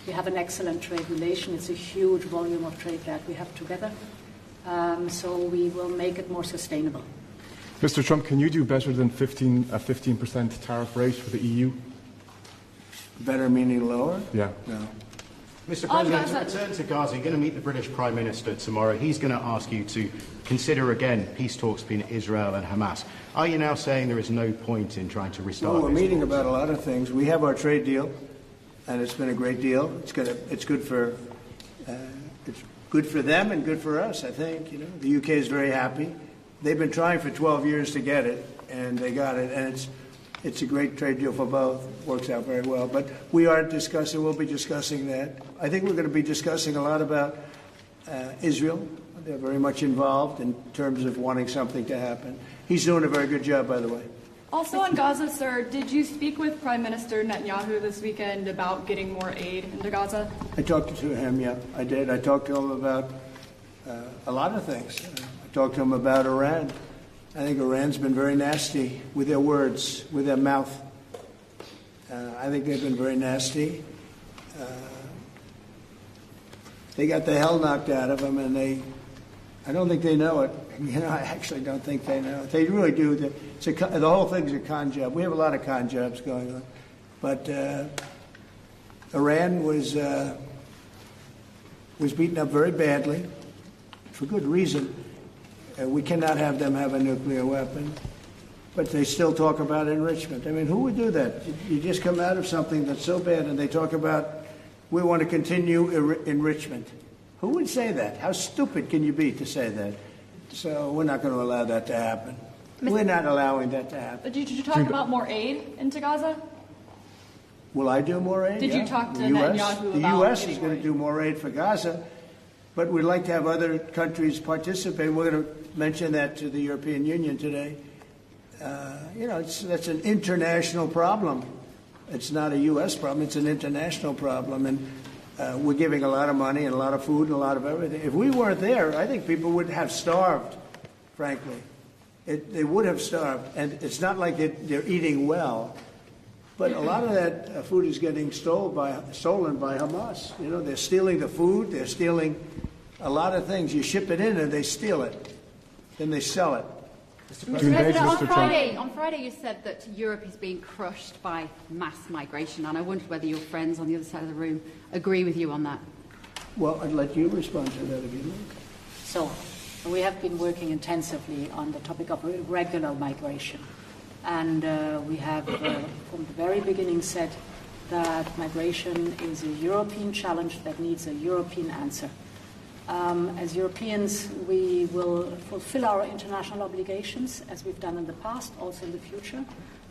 We have an excellent trade relation. It's a huge volume of trade that we have together. So we will make it more sustainable. Mr. Trump, can you do better than a 15% tariff rate for the EU? Better meaning lower? Yeah. No. Mr. President, to return to Gaza, you're going to meet the British Prime Minister tomorrow. He's going to ask you to consider again peace talks between Israel and Hamas. Are you now saying there is no point in trying to restart? No, we're meeting about a lot of things. We have our trade deal, and it's been a great deal. It's good for them and good for us. I think the UK is very happy. They've been trying for 12 years to get it, and they got it, and it's a great trade deal for both. Works out very well. But we'll be discussing that. I think we're going to be discussing a lot about Israel. They're very much involved in terms of wanting something to happen. He's doing a very good job, by the way. Also on Gaza, sir, did you speak with Prime Minister Netanyahu this weekend about getting more aid into Gaza? I talked to him, yeah, I did. I talked to him about a lot of things. I talked to him about Iran. I think Iran's been very nasty with their words, with their mouth. I think they've been very nasty. They got the hell knocked out of them, and I don't think they know it. I actually don't think they know it. They really do. The whole thing's a con job. We have a lot of con jobs going on. But Iran was beaten up very badly, for good reason. We cannot have them have a nuclear weapon. But they still talk about enrichment. I mean, who would do that? You just come out of something that's so bad, and they talk about, we want to continue enrichment. Who would say that? How stupid can you be to say that? So we're not going to allow that to happen. We're not allowing that to happen. But did you talk about more aid into Gaza? Will I do more aid? Did you talk to Netanyahu about the U.S. is going to do more aid for Gaza, but we'd like to have other countries participate. We're going to mention that to the European Union today. That's an international problem. It's not a U.S. problem. It's an international problem. And we're giving a lot of money and a lot of food and a lot of everything. If we weren't there, I think people would have starved, frankly. They would have starved. And it's not like they're eating well. But a lot of that food is getting stolen by Hamas. They're stealing the food. They're stealing a lot of things. You ship it in and they steal it. Then they sell it. On Friday you said that Europe is being crushed by mass migration, and I wondered whether your friends on the other side of the room agree with you on that. Well, I'd let you respond to that if you like. So we have been working intensively on the topic of irregular migration. And we have, from the very beginning, said that migration is a European challenge that needs a European answer. As Europeans, we will fulfill our international obligations, as we've done in the past, also in the future.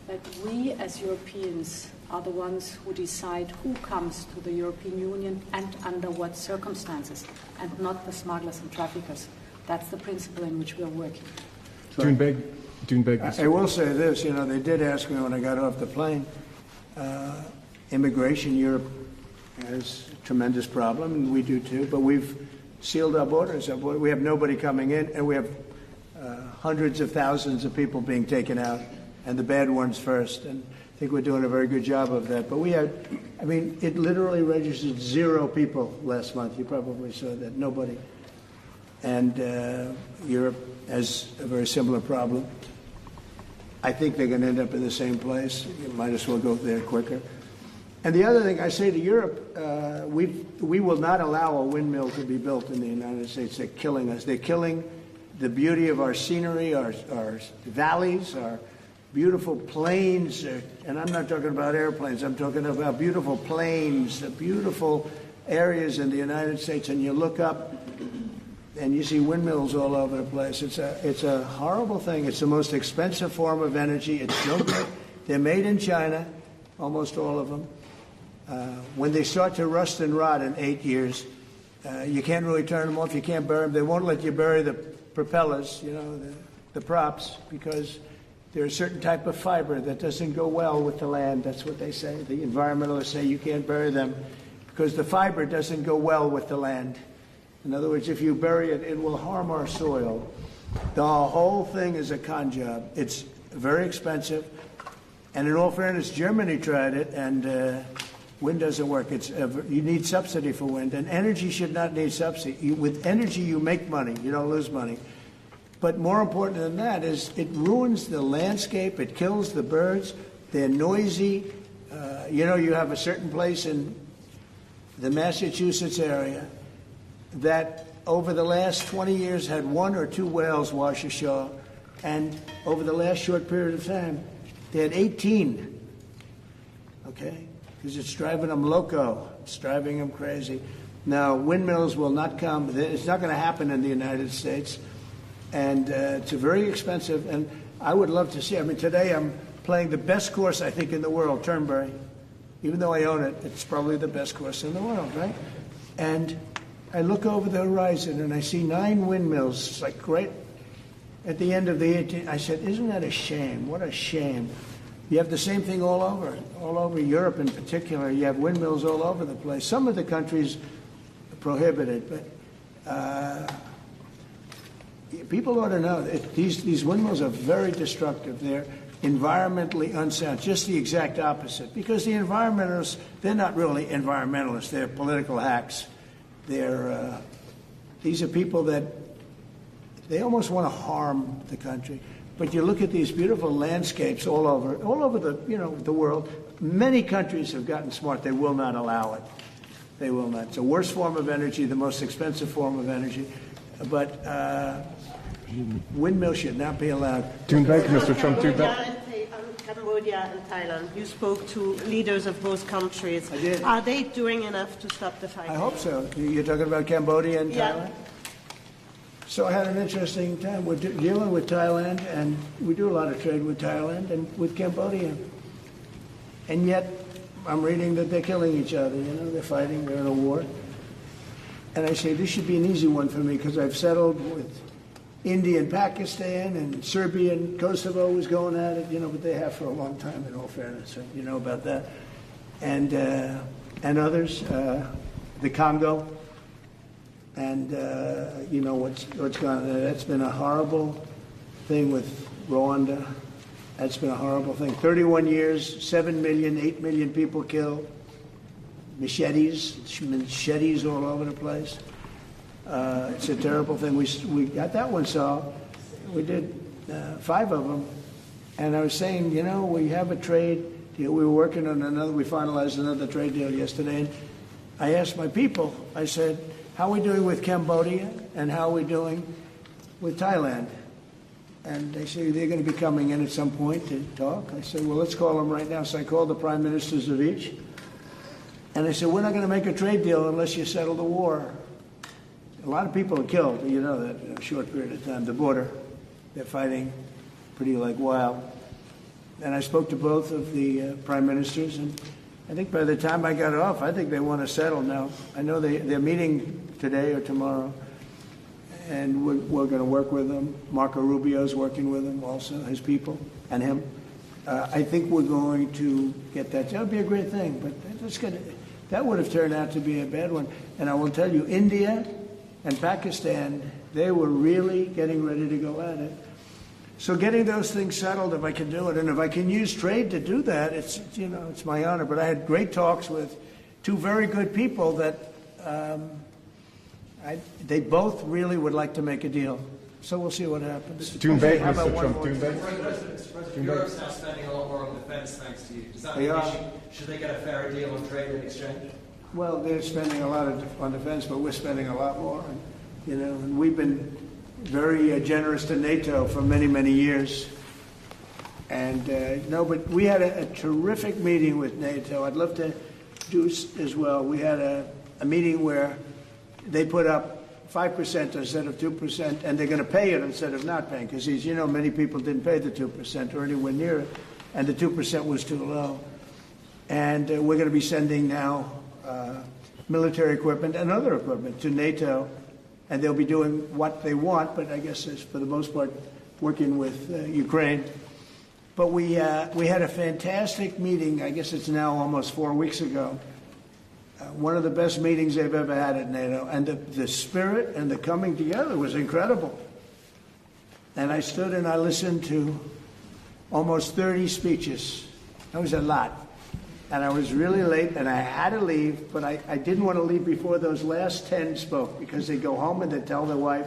But we, as Europeans, are the ones who decide who comes to the European Union and under what circumstances, and not the smugglers and traffickers. That's the principle in which we are working. I will say this, they did ask me when I got off the plane, immigration, Europe has a tremendous problem, and we do too, but we've sealed our borders. We have nobody coming in, and we have hundreds of thousands of people being taken out, and the bad ones first, and I think we're doing a very good job of that. But it literally registered 0 people last month. You probably saw that, nobody. And Europe has a very similar problem. I think they're going to end up in the same place. You might as well go there quicker. And the other thing I say to Europe, we will not allow a windmill to be built in the United States. They're killing us. They're killing the beauty of our scenery, our valleys, our beautiful plains. And I'm not talking about airplanes. I'm talking about beautiful plains, the beautiful areas in the United States. And you look up and you see windmills all over the place. It's a horrible thing. It's the most expensive form of energy. It's no good. They're made in China, almost all of them. When they start to rust and rot in 8 years, you can't really turn them off. You can't bury them. They won't let you bury the propellers, the props, because there's a certain type of fiber that doesn't go well with the land. That's what they say. The environmentalists say you can't bury them because the fiber doesn't go well with the land. In other words, if you bury it, it will harm our soil. The whole thing is a con job. It's very expensive. And in all fairness, Germany tried it, and Wind doesn't work. You need subsidy for wind, and energy should not need subsidy. With energy, you make money. You don't lose money. But more important than that is it ruins the landscape. It kills the birds. They're noisy. You have a certain place in the Massachusetts area that over the last 20 years had 1 or 2 whales wash ashore, and over the last short period of time, they had 18. Okay? Because it's driving them loco. It's driving them crazy. Now, windmills will not come. It's not going to happen in the United States. And it's very expensive. And I would love to see. I mean, today I'm playing the best course, I think, in the world, Turnberry. Even though I own it, it's probably the best course in the world, right? And I look over the horizon and I see 9 windmills. It's like great. At the end of the 18th, I said, isn't that a shame? What a shame. You have the same thing all over Europe in particular. You have windmills all over the place. Some of the countries prohibit it, but people ought to know that these windmills are very destructive. They're environmentally unsound, just the exact opposite. Because the environmentalists, they're not really environmentalists. They're political hacks. These are people that they almost want to harm the country. But you look at these beautiful landscapes all over the world. Many countries have gotten smart. They will not allow it. They will not. It's the worst form of energy, the most expensive form of energy. But windmills should not be allowed. Mr. Trump, Cambodia and Thailand. You spoke to leaders of both countries. I did. Are they doing enough to stop the fighting? I hope so. You're talking about Cambodia and Thailand? So I had an interesting time. We're dealing with Thailand, and we do a lot of trade with Thailand and with Cambodia. And yet, I'm reading that they're killing each other. They're fighting. They're in a war. And I say, this should be an easy one for me because I've settled with India and Pakistan, and Serbia and Kosovo was going at it, but they have for a long time, in all fairness. You know about that. And others, the Congo. And what's gone on. That's been a horrible thing with Rwanda. That's been a horrible thing. 31 years, 7 million, 8 million people killed. Machetes all over the place. It's a terrible thing. We got that one solved. We did 5 of them. And I was saying, we have a trade deal. We were working on another. We finalized another trade deal yesterday. And I asked my people, I said, how are we doing with Cambodia, and how are we doing with Thailand? And they say they're going to be coming in at some point to talk. I said, well, let's call them right now. So I called the prime ministers of each. And I said, we're not going to make a trade deal unless you settle the war. A lot of people are killed, that in a short period of time. The border, they're fighting pretty like wild. And I spoke to both of the prime ministers, and I think by the time I got off, I think they want to settle now. I know they're meeting today or tomorrow, and we're going to work with them. Marco Rubio's working with them also, his people, and him. I think we're going to get that. That would be a great thing, but that would have turned out to be a bad one. And I will tell you, India and Pakistan, they were really getting ready to go at it. So getting those things settled, if I can do it, and if I can use trade to do that, it's my honor. But I had great talks with 2 very good people that they both really would like to make a deal. So we'll see what happens. Mr. Trump, Europe's now spending a lot more on defense thanks to you. Does that mean should they get a fairer deal on trade and exchange? Well, they're spending a lot on defense, but we're spending a lot more. And we've been very generous to NATO for many, many years. And but we had a terrific meeting with NATO. I'd love to do as well. We had a meeting where they put up 5% instead of 2%, and they're going to pay it instead of not paying, because as you know, many people didn't pay the 2% or anywhere near it, and the 2% was too low. And we're going to be sending now military equipment and other equipment to NATO, and they'll be doing what they want, but I guess it's, for the most part, working with Ukraine. But we had a fantastic meeting. I guess it's now almost 4 weeks ago. One of the best meetings they've ever had at NATO. And the spirit and the coming together was incredible. And I stood and I listened to almost 30 speeches. That was a lot. and I was really late, and I had to leave, but I didn't want to leave before those last 10 spoke, because they go home and they tell their wife,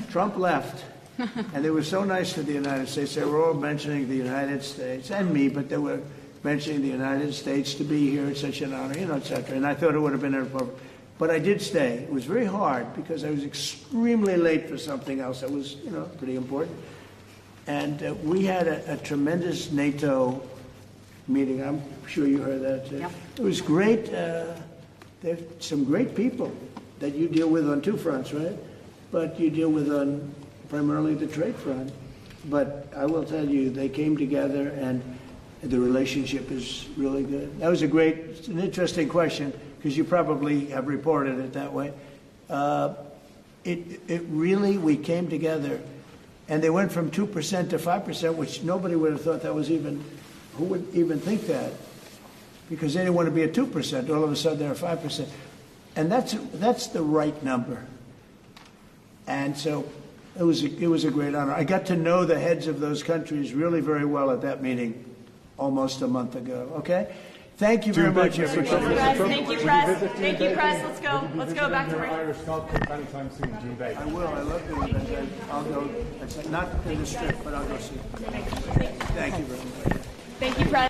Trump left. And they were so nice to the United States. They were all mentioning the United States, and me, but they were mentioning the United States to be here. It's such an honor, et cetera. And I thought it would have been inappropriate. But I did stay. It was very hard because I was extremely late for something else that was, pretty important. And we had a tremendous NATO meeting. I'm sure you heard that too. Yep. It was great. There's some great people that you deal with on two fronts, right? But you deal with on primarily the trade front. But I will tell you, they came together and the relationship is really good. That was it's an interesting question, because you probably have reported it that way. It really, we came together, and they went from 2% to 5%, which nobody would have thought that was even, who would even think that? Because they didn't want to be at 2%. All of a sudden, they're at 5%. And that's the right number. And so it was a great honor. I got to know the heads of those countries really very well at that meeting almost a month ago. Okay? Thank you very much, everybody. Thank you, Press. Thank you, Press. Let's go back to work. Irish golf trip anytime soon, June Bay. I will. I love doing that. I'll go. Not in the strip, but I'll go see. Thank you very much. Thank you, Press.